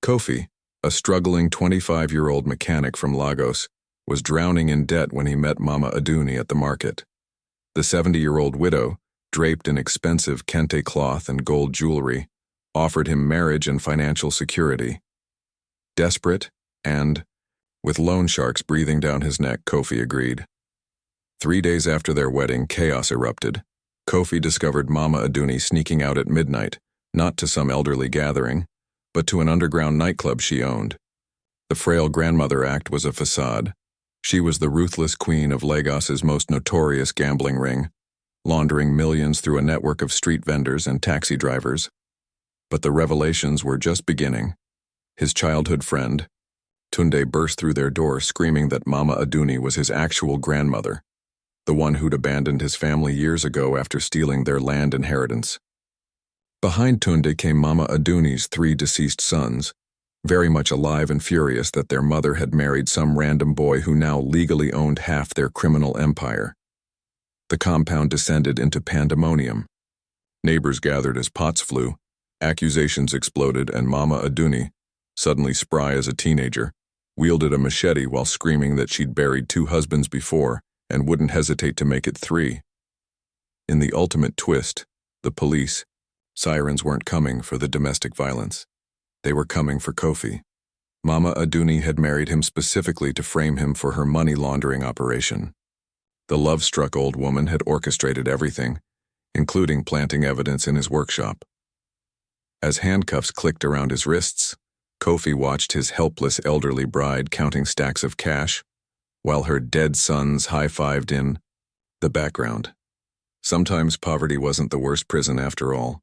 Kofi, a struggling 25-year-old mechanic from Lagos, was drowning in debt when he met Mama Aduni at the market. The 70-year-old widow, draped in expensive kente cloth and gold jewelry, offered him marriage and financial security. Desperate, and, with loan sharks breathing down his neck, Kofi agreed. 3 days after their wedding, chaos erupted. Kofi discovered Mama Aduni sneaking out at midnight, not to some elderly gathering, but to an underground nightclub she owned. The frail grandmother act was a facade. She was the ruthless queen of Lagos's most notorious gambling ring, laundering millions through a network of street vendors and taxi drivers. But the revelations were just beginning. His childhood friend, Tunde, burst through their door screaming that Mama Aduni was his actual grandmother, the one who'd abandoned his family years ago after stealing their land inheritance. Behind Tunde came Mama Aduni's 3 deceased sons, very much alive and furious that their mother had married some random boy who now legally owned half their criminal empire. The compound descended into pandemonium. Neighbors gathered as pots flew, accusations exploded, and Mama Aduni, suddenly spry as a teenager, wielded a machete while screaming that she'd buried 2 husbands before and wouldn't hesitate to make it 3. In the ultimate twist, the police, sirens weren't coming for the domestic violence. They were coming for Kofi. Mama Aduni had married him specifically to frame him for her money laundering operation. The love-struck old woman had orchestrated everything, including planting evidence in his workshop. As handcuffs clicked around his wrists, Kofi watched his helpless elderly bride counting stacks of cash, while her dead sons high-fived in the background. Sometimes poverty wasn't the worst prison after all.